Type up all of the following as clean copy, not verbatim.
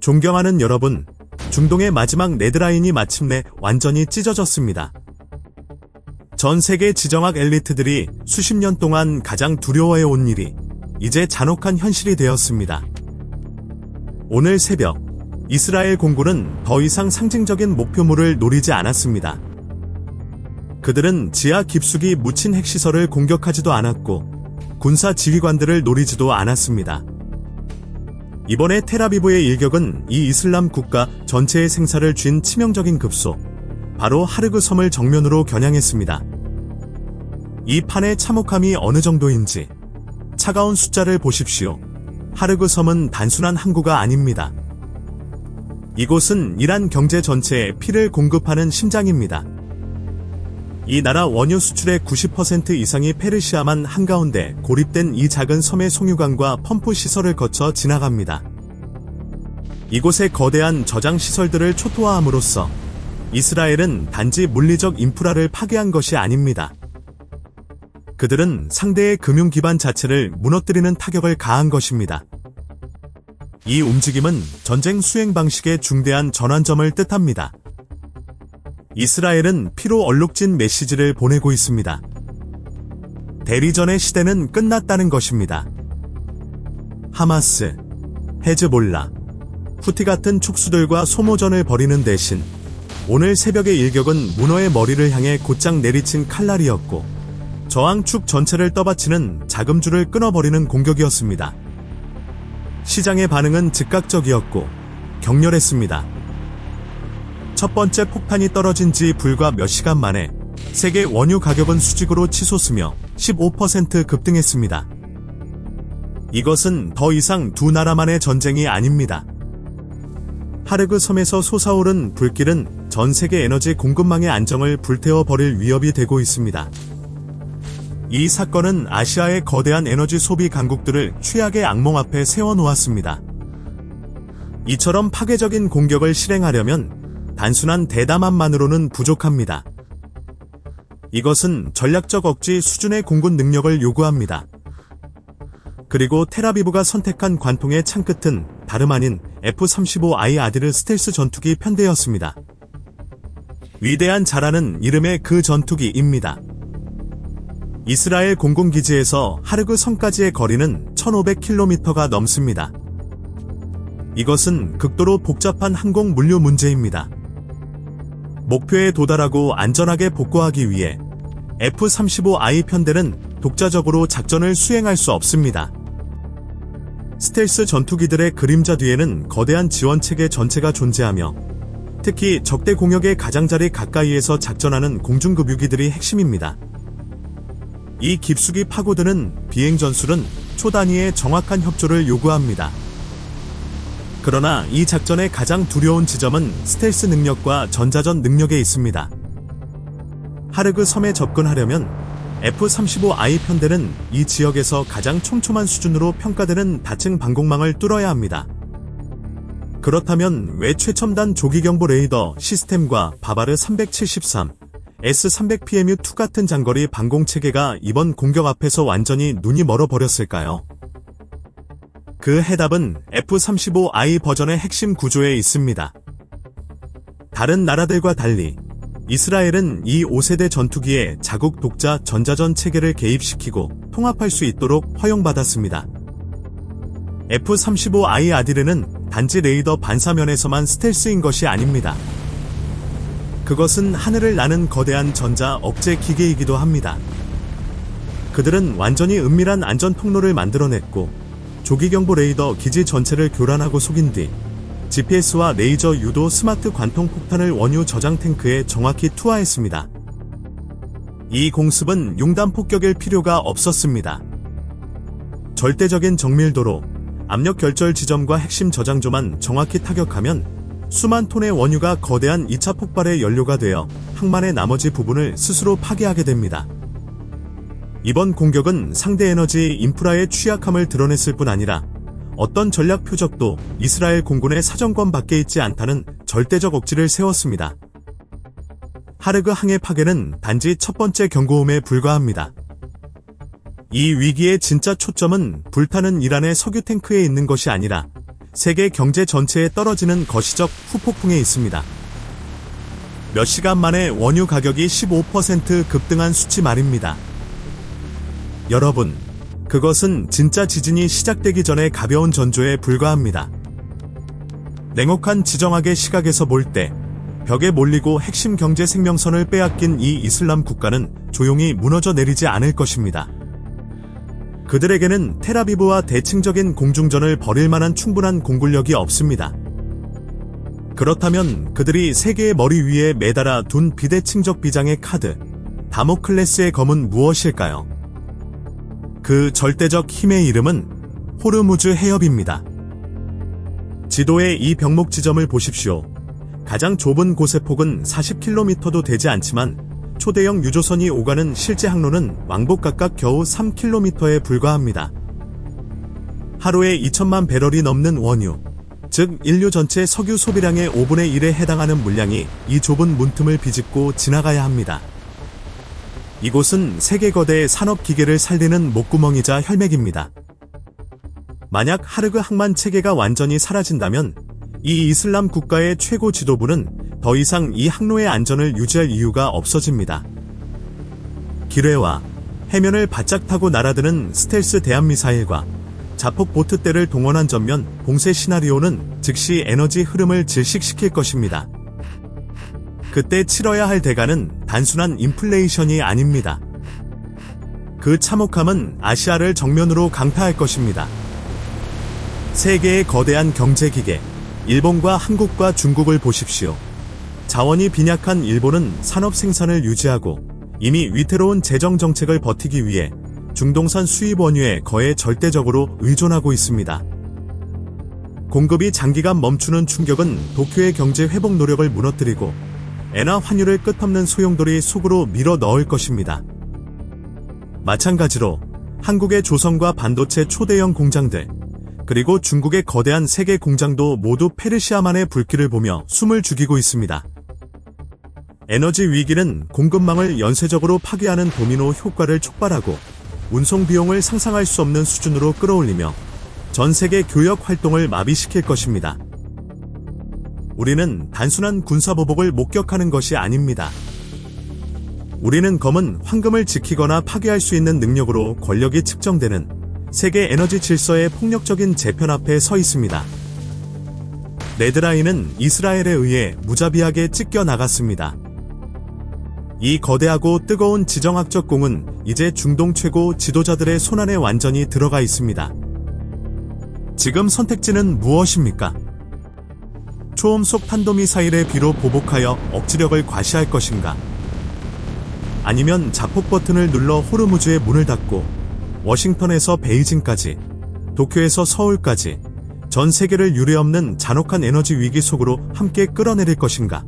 존경하는 여러분, 중동의 마지막 레드라인이 마침내 완전히 찢어졌습니다. 전 세계 지정학 엘리트들이 수십 년 동안 가장 두려워해온 일이 이제 잔혹한 현실이 되었습니다. 오늘 새벽, 이스라엘 공군은 더 이상 상징적인 목표물을 노리지 않았습니다. 그들은 지하 깊숙이 묻힌 핵시설을 공격하지도 않았고 군사 지휘관들을 노리지도 않았습니다. 이번에 텔아비브의 일격은 이 이슬람 국가 전체의 생사를 쥔 치명적인 급소, 바로 하르그 섬을 정면으로 겨냥했습니다. 이 판의 참혹함이 어느 정도인지 차가운 숫자를 보십시오. 하르그 섬은 단순한 항구가 아닙니다. 이곳은 이란 경제 전체에 피를 공급하는 심장입니다. 이 나라 원유 수출의 90% 이상이 페르시아만 한가운데 고립된 이 작은 섬의 송유관과 펌프 시설을 거쳐 지나갑니다. 이곳의 거대한 저장 시설들을 초토화함으로써 이스라엘은 단지 물리적 인프라를 파괴한 것이 아닙니다. 그들은 상대의 금융 기반 자체를 무너뜨리는 타격을 가한 것입니다. 이 움직임은 전쟁 수행 방식의 중대한 전환점을 뜻합니다. 이스라엘은 피로 얼룩진 메시지를 보내고 있습니다. 대리전의 시대는 끝났다는 것입니다. 하마스, 헤즈볼라, 후티 같은 촉수들과 소모전을 벌이는 대신 오늘 새벽의 일격은 문어의 머리를 향해 곧장 내리친 칼날이었고 저항축 전체를 떠받치는 자금줄을 끊어버리는 공격이었습니다. 시장의 반응은 즉각적이었고 격렬했습니다. 첫 번째 폭탄이 떨어진 지 불과 몇 시간 만에 세계 원유 가격은 수직으로 치솟으며 15% 급등했습니다. 이것은 더 이상 두 나라만의 전쟁이 아닙니다. 하르그 섬에서 솟아오른 불길은 전 세계 에너지 공급망의 안정을 불태워 버릴 위협이 되고 있습니다. 이 사건은 아시아의 거대한 에너지 소비 강국들을 최악의 악몽 앞에 세워놓았습니다. 이처럼 파괴적인 공격을 실행하려면 단순한 대담함만으로는 부족합니다. 이것은 전략적 억지 수준의 공군 능력을 요구합니다. 그리고 텔아비브가 선택한 관통의 창끝은 다름 아닌 F-35I 아디르 스텔스 전투기 편대였습니다. 위대한 자라는 이름의 그 전투기입니다. 이스라엘 공군기지에서 하르그 섬까지의 거리는 1500km가 넘습니다. 이것은 극도로 복잡한 항공 물류 문제입니다. 목표에 도달하고 안전하게 복구하기 위해 F-35I 편대는 독자적으로 작전을 수행할 수 없습니다. 스텔스 전투기들의 그림자 뒤에는 거대한 지원체계 전체가 존재하며 특히 적대 공역의 가장자리 가까이에서 작전하는 공중급유기들이 핵심입니다. 이 깊숙이 파고드는 비행 전술은 초단위의 정확한 협조를 요구합니다. 그러나 이 작전의 가장 두려운 지점은 스텔스 능력과 전자전 능력에 있습니다. 하르그 섬에 접근하려면 F-35I 편대는 이 지역에서 가장 촘촘한 수준으로 평가되는 다층 방공망을 뚫어야 합니다. 그렇다면 왜 최첨단 조기경보 레이더 시스템과 바바르 373, S-300PMU-2 같은 장거리 방공체계가 이번 공격 앞에서 완전히 눈이 멀어버렸을까요? 그 해답은 F-35I 버전의 핵심 구조에 있습니다. 다른 나라들과 달리 이스라엘은 이 5세대 전투기에 자국 독자 전자전 체계를 개입시키고 통합할 수 있도록 허용받았습니다. F-35I 아디르는 단지 레이더 반사면에서만 스텔스인 것이 아닙니다. 그것은 하늘을 나는 거대한 전자 억제 기계이기도 합니다. 그들은 완전히 은밀한 안전 통로를 만들어냈고 조기경보 레이더 기지 전체를 교란하고 속인 뒤 GPS와 레이저 유도 스마트 관통 폭탄을 원유 저장 탱크에 정확히 투하했습니다. 이 공습은 융단 폭격일 필요가 없었습니다. 절대적인 정밀도로 압력 결절 지점과 핵심 저장조만 정확히 타격하면 수만 톤의 원유가 거대한 2차 폭발의 연료가 되어 항만의 나머지 부분을 스스로 파괴하게 됩니다. 이번 공격은 상대 에너지 인프라의 취약함을 드러냈을 뿐 아니라 어떤 전략 표적도 이스라엘 공군의 사정권 밖에 있지 않다는 절대적 억지를 세웠습니다. 하르그 항해 파괴는 단지 첫 번째 경고음에 불과합니다. 이 위기의 진짜 초점은 불타는 이란의 석유 탱크에 있는 것이 아니라 세계 경제 전체에 떨어지는 거시적 후폭풍에 있습니다. 몇 시간 만에 원유 가격이 15% 급등한 수치 말입니다. 여러분, 그것은 진짜 지진이 시작되기 전에 가벼운 전조에 불과합니다. 냉혹한 지정학의 시각에서 볼 때 벽에 몰리고 핵심 경제 생명선을 빼앗긴 이 이슬람 국가는 조용히 무너져 내리지 않을 것입니다. 그들에게는 텔아비브와 대칭적인 공중전을 벌일 만한 충분한 공군력이 없습니다. 그렇다면 그들이 세계의 머리 위에 매달아 둔 비대칭적 비장의 카드, 다모클레스의 검은 무엇일까요? 그 절대적 힘의 이름은 호르무즈 해협입니다. 지도의 이 병목 지점을 보십시오. 가장 좁은 곳의 폭은 40km도 되지 않지만 초대형 유조선이 오가는 실제 항로는 왕복 각각 겨우 3km에 불과합니다. 하루에 2천만 배럴이 넘는 원유, 즉 인류 전체 석유 소비량의 5분의 1에 해당하는 물량이 이 좁은 문틈을 비집고 지나가야 합니다. 이곳은 세계 거대 산업 기계를 살리는 목구멍이자 혈맥입니다. 만약 하르그 항만 체계가 완전히 사라진다면 이 이슬람 국가의 최고 지도부는 더 이상 이 항로의 안전을 유지할 이유가 없어집니다. 기뢰와 해면을 바짝 타고 날아드는 스텔스 대함미사일과 자폭 보트대를 동원한 전면 봉쇄 시나리오는 즉시 에너지 흐름을 질식시킬 것입니다. 그때 치러야 할 대가는 단순한 인플레이션이 아닙니다. 그 참혹함은 아시아를 정면으로 강타할 것입니다. 세계의 거대한 경제기계, 일본과 한국과 중국을 보십시오. 자원이 빈약한 일본은 산업 생산을 유지하고 이미 위태로운 재정 정책을 버티기 위해 중동산 수입 원유에 거의 절대적으로 의존하고 있습니다. 공급이 장기간 멈추는 충격은 도쿄의 경제 회복 노력을 무너뜨리고 엔화 환율을 끝없는 소용돌이 속으로 밀어 넣을 것입니다. 마찬가지로 한국의 조선과 반도체 초대형 공장들, 그리고 중국의 거대한 세계 공장도 모두 페르시아만의 불길을 보며 숨을 죽이고 있습니다. 에너지 위기는 공급망을 연쇄적으로 파괴하는 도미노 효과를 촉발하고 운송 비용을 상상할 수 없는 수준으로 끌어올리며 전 세계 교역 활동을 마비시킬 것입니다. 우리는 단순한 군사보복을 목격하는 것이 아닙니다. 우리는 검은 황금을 지키거나 파괴할 수 있는 능력으로 권력이 측정되는 세계 에너지 질서의 폭력적인 재편 앞에 서 있습니다. 레드라인은 이스라엘에 의해 무자비하게 찢겨 나갔습니다. 이 거대하고 뜨거운 지정학적 공은 이제 중동 최고 지도자들의 손안에 완전히 들어가 있습니다. 지금 선택지는 무엇입니까? 초음속 탄도미사일의 비로 보복하여 억지력을 과시할 것인가? 아니면 자폭 버튼을 눌러 호르무즈의 문을 닫고 워싱턴에서 베이징까지, 도쿄에서 서울까지 전 세계를 유례없는 잔혹한 에너지 위기 속으로 함께 끌어내릴 것인가?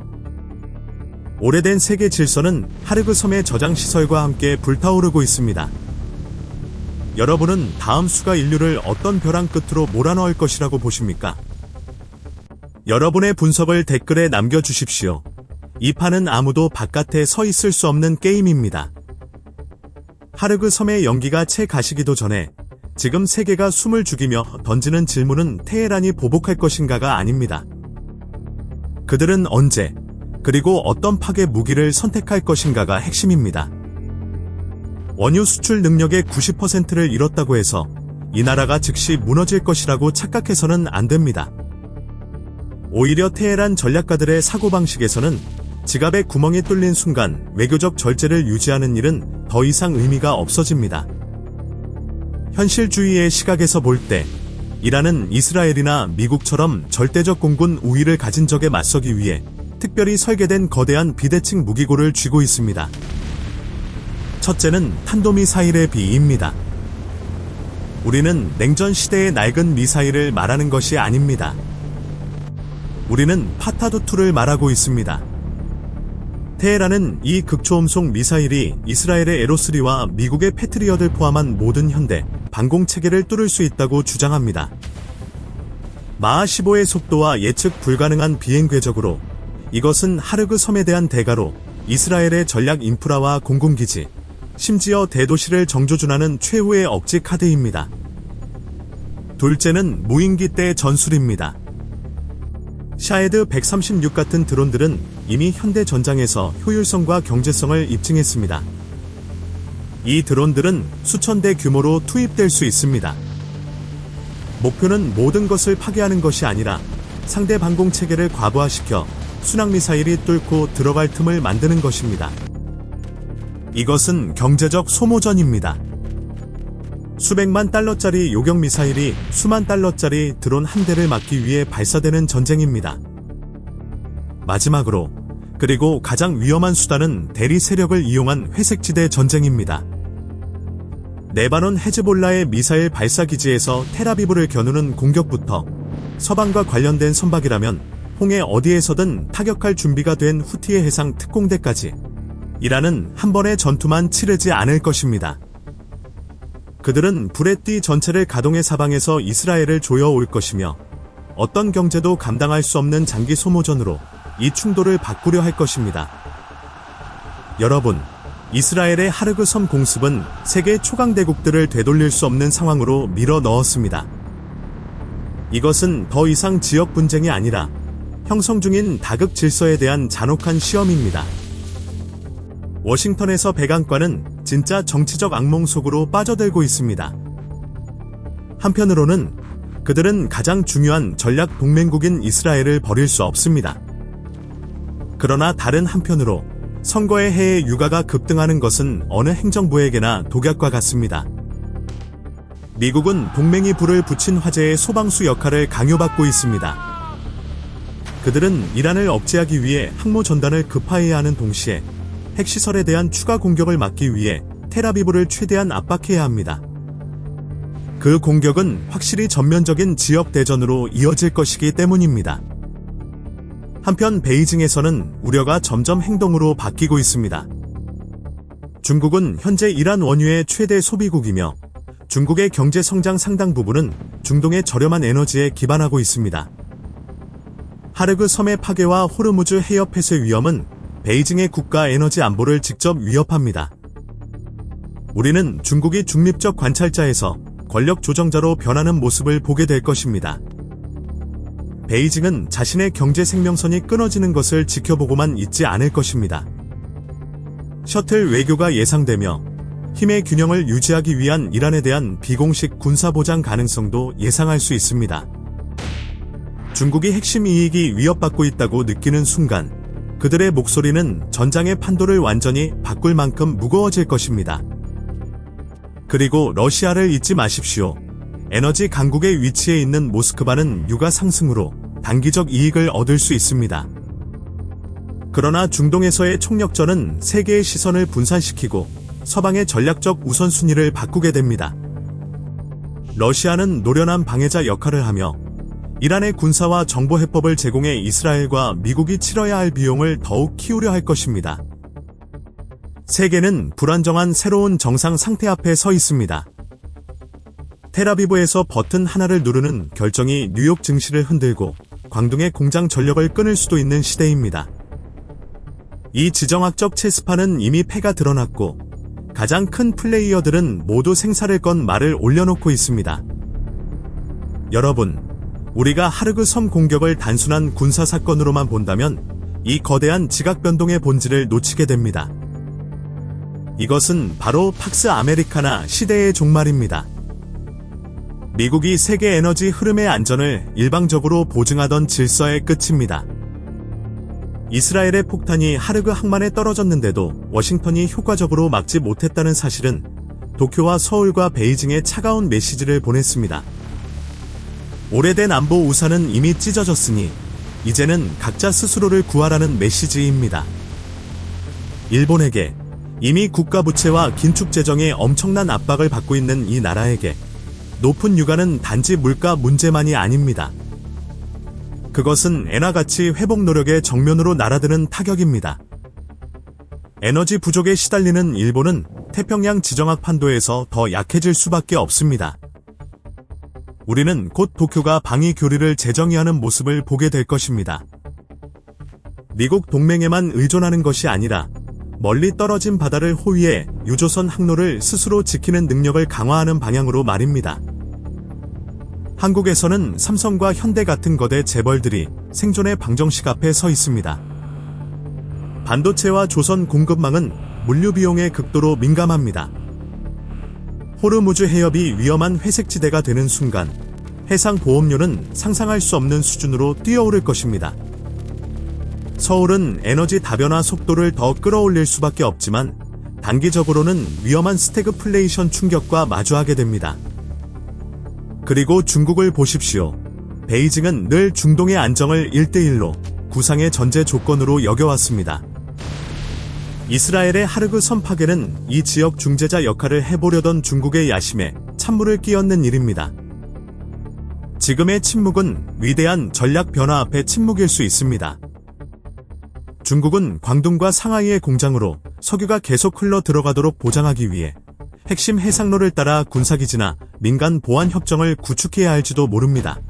오래된 세계 질서는 하르그 섬의 저장 시설과 함께 불타오르고 있습니다. 여러분은 다음 수가 인류를 어떤 벼랑 끝으로 몰아넣을 것이라고 보십니까? 여러분의 분석을 댓글에 남겨주십시오. 이 판은 아무도 바깥에 서 있을 수 없는 게임입니다. 하르그 섬의 연기가 채 가시기도 전에 지금 세계가 숨을 죽이며 던지는 질문은 테헤란이 보복할 것인가가 아닙니다. 그들은 언제, 그리고 어떤 파괴 무기를 선택할 것인가가 핵심입니다. 원유 수출 능력의 90%를 잃었다고 해서 이 나라가 즉시 무너질 것이라고 착각해서는 안 됩니다. 오히려 테헤란 전략가들의 사고방식에서는 지갑에 구멍이 뚫린 순간 외교적 절제를 유지하는 일은 더 이상 의미가 없어집니다. 현실주의의 시각에서 볼 때 이란은 이스라엘이나 미국처럼 절대적 공군 우위를 가진 적에 맞서기 위해 특별히 설계된 거대한 비대칭 무기고를 쥐고 있습니다. 첫째는 탄도미사일의 비입니다. 우리는 냉전 시대의 낡은 미사일을 말하는 것이 아닙니다. 우리는 파타드2를 말하고 있습니다. 테헤란은 이 극초음속 미사일이 이스라엘의 에로3와 미국의 패트리엇을 포함한 모든 현대 방공 체계를 뚫을 수 있다고 주장합니다. 마하 15의 속도와 예측 불가능한 비행 궤적으로 이것은 하르그 섬에 대한 대가로 이스라엘의 전략 인프라와 공군기지, 심지어 대도시를 정조준하는 최후의 억지 카드입니다. 둘째는 무인기 때 전술입니다. 샤헤드 136 같은 드론들은 이미 현대 전장에서 효율성과 경제성을 입증했습니다. 이 드론들은 수천 대 규모로 투입될 수 있습니다. 목표는 모든 것을 파괴하는 것이 아니라 상대 방공 체계를 과부하시켜 순항미사일이 뚫고 들어갈 틈을 만드는 것입니다. 이것은 경제적 소모전입니다. 수백만 달러짜리 요격 미사일이 수만 달러짜리 드론 한 대를 막기 위해 발사되는 전쟁입니다. 마지막으로, 그리고 가장 위험한 수단은 대리 세력을 이용한 회색지대 전쟁입니다. 레바논 헤즈볼라의 미사일 발사 기지에서 텔아비브를 겨누는 공격부터 서방과 관련된 선박이라면 홍해 어디에서든 타격할 준비가 된 후티의 해상 특공대까지 이란은 한 번의 전투만 치르지 않을 것입니다. 그들은 불의 띠 전체를 가동해 사방에서 이스라엘을 조여올 것이며 어떤 경제도 감당할 수 없는 장기 소모전으로 이 충돌을 바꾸려 할 것입니다. 여러분, 이스라엘의 하르그 섬 공습은 세계 초강대국들을 되돌릴 수 없는 상황으로 밀어 넣었습니다. 이것은 더 이상 지역 분쟁이 아니라 형성 중인 다극 질서에 대한 잔혹한 시험입니다. 워싱턴에서 백악관은 진짜 정치적 악몽 속으로 빠져들고 있습니다. 한편으로는 그들은 가장 중요한 전략 동맹국인 이스라엘을 버릴 수 없습니다. 그러나 다른 한편으로 선거의 해에 유가가 급등하는 것은 어느 행정부에게나 독약과 같습니다. 미국은 동맹이 불을 붙인 화재의 소방수 역할을 강요받고 있습니다. 그들은 이란을 억제하기 위해 항모 전단을 급파해야 하는 동시에 핵시설에 대한 추가 공격을 막기 위해 텔아비브를 최대한 압박해야 합니다. 그 공격은 확실히 전면적인 지역 대전으로 이어질 것이기 때문입니다. 한편 베이징에서는 우려가 점점 행동으로 바뀌고 있습니다. 중국은 현재 이란 원유의 최대 소비국이며 중국의 경제 성장 상당 부분은 중동의 저렴한 에너지에 기반하고 있습니다. 하르그 섬의 파괴와 호르무즈 해협 폐쇄 위험은 베이징의 국가 에너지 안보를 직접 위협합니다. 우리는 중국이 중립적 관찰자에서 권력 조정자로 변하는 모습을 보게 될 것입니다. 베이징은 자신의 경제 생명선이 끊어지는 것을 지켜보고만 있지 않을 것입니다. 셔틀 외교가 예상되며 힘의 균형을 유지하기 위한 이란에 대한 비공식 군사보장 가능성도 예상할 수 있습니다. 중국이 핵심 이익이 위협받고 있다고 느끼는 순간 그들의 목소리는 전장의 판도를 완전히 바꿀 만큼 무거워질 것입니다. 그리고 러시아를 잊지 마십시오. 에너지 강국의 위치에 있는 모스크바는 유가 상승으로 단기적 이익을 얻을 수 있습니다. 그러나 중동에서의 총력전은 세계의 시선을 분산시키고 서방의 전략적 우선순위를 바꾸게 됩니다. 러시아는 노련한 방해자 역할을 하며 이란의 군사와 정보 해법을 제공해 이스라엘과 미국이 치러야 할 비용을 더욱 키우려 할 것입니다. 세계는 불안정한 새로운 정상 상태 앞에 서 있습니다. 텔아비브에서 버튼 하나를 누르는 결정이 뉴욕 증시를 흔들고 광둥의 공장 전력을 끊을 수도 있는 시대입니다. 이 지정학적 체스판은 이미 패가 드러났고 가장 큰 플레이어들은 모두 생사를 건 말을 올려놓고 있습니다. 여러분, 우리가 하르그 섬 공격을 단순한 군사사건으로만 본다면 이 거대한 지각 변동의 본질을 놓치게 됩니다. 이것은 바로 팍스 아메리카나 시대의 종말입니다. 미국이 세계 에너지 흐름의 안전을 일방적으로 보증하던 질서의 끝입니다. 이스라엘의 폭탄이 하르그 항만에 떨어졌는데도 워싱턴이 효과적으로 막지 못했다는 사실은 도쿄와 서울과 베이징에 차가운 메시지를 보냈습니다. 오래된 안보 우산은 이미 찢어졌으니 이제는 각자 스스로를 구하라는 메시지입니다. 일본에게 이미 국가 부채와 긴축 재정에 엄청난 압박을 받고 있는 이 나라에게 높은 유가는 단지 물가 문제만이 아닙니다. 그것은 엔화 가치 회복 노력의 정면으로 날아드는 타격입니다. 에너지 부족에 시달리는 일본은 태평양 지정학 판도에서 더 약해질 수밖에 없습니다. 우리는 곧 도쿄가 방위 교리를 재정의하는 모습을 보게 될 것입니다. 미국 동맹에만 의존하는 것이 아니라 멀리 떨어진 바다를 호위해 유조선 항로를 스스로 지키는 능력을 강화하는 방향으로 말입니다. 한국에서는 삼성과 현대 같은 거대 재벌들이 생존의 방정식 앞에 서 있습니다. 반도체와 조선 공급망은 물류 비용에 극도로 민감합니다. 호르무즈 해협이 위험한 회색지대가 되는 순간 해상 보험료는 상상할 수 없는 수준으로 뛰어오를 것입니다. 서울은 에너지 다변화 속도를 더 끌어올릴 수밖에 없지만 단기적으로는 위험한 스태그플레이션 충격과 마주하게 됩니다. 그리고 중국을 보십시오. 베이징은 늘 중동의 안정을 1대1로 구상의 전제 조건으로 여겨왔습니다. 이스라엘의 하르그 선 파괴는 이 지역 중재자 역할을 해보려던 중국의 야심에 찬물을 끼얹는 일입니다. 지금의 침묵은 위대한 전략 변화 앞에 침묵일 수 있습니다. 중국은 광둥과 상하이의 공장으로 석유가 계속 흘러 들어가도록 보장하기 위해 핵심 해상로를 따라 군사기지나 민간 보안 협정을 구축해야 할지도 모릅니다.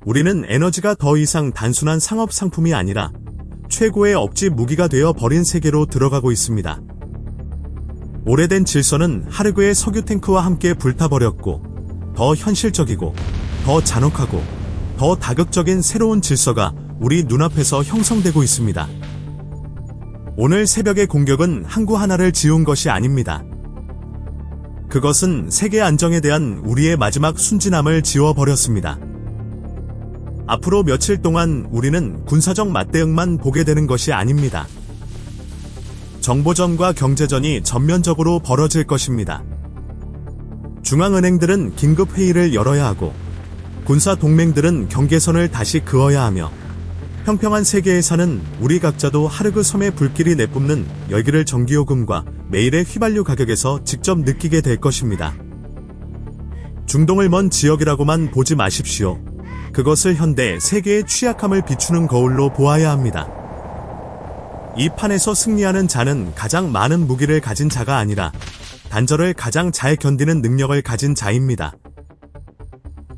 우리는 에너지가 더 이상 단순한 상업 상품이 아니라 최고의 억지 무기가 되어 버린 세계로 들어가고 있습니다. 오래된 질서는 하르그의 석유 탱크와 함께 불타버렸고 더 현실적이고 더 잔혹하고 더 다극적인 새로운 질서가 우리 눈앞에서 형성되고 있습니다. 오늘 새벽의 공격은 항구 하나를 지운 것이 아닙니다. 그것은 세계 안정에 대한 우리의 마지막 순진함을 지워버렸습니다. 앞으로 며칠 동안 우리는 군사적 맞대응만 보게 되는 것이 아닙니다. 정보전과 경제전이 전면적으로 벌어질 것입니다. 중앙은행들은 긴급회의를 열어야 하고 군사 동맹들은 경계선을 다시 그어야 하며 평평한 세계에 사는 우리 각자도 하르그 섬의 불길이 내뿜는 열기를 전기요금과 매일의 휘발유 가격에서 직접 느끼게 될 것입니다. 중동을 먼 지역이라고만 보지 마십시오. 그것을 현대 세계의 취약함을 비추는 거울로 보아야 합니다. 이 판에서 승리하는 자는 가장 많은 무기를 가진 자가 아니라 단절을 가장 잘 견디는 능력을 가진 자입니다.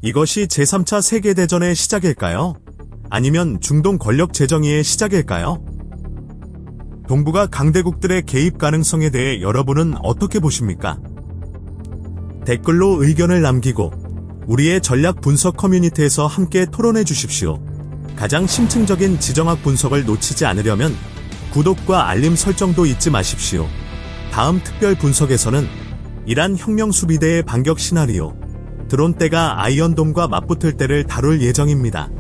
이것이 제3차 세계대전의 시작일까요? 아니면 중동 권력 재정의의 시작일까요? 동북아 강대국들의 개입 가능성에 대해 여러분은 어떻게 보십니까? 댓글로 의견을 남기고 우리의 전략 분석 커뮤니티에서 함께 토론해 주십시오. 가장 심층적인 지정학 분석을 놓치지 않으려면 구독과 알림 설정도 잊지 마십시오. 다음 특별 분석에서는 이란 혁명 수비대의 반격 시나리오, 드론대가 아이언돔과 맞붙을 때를 다룰 예정입니다.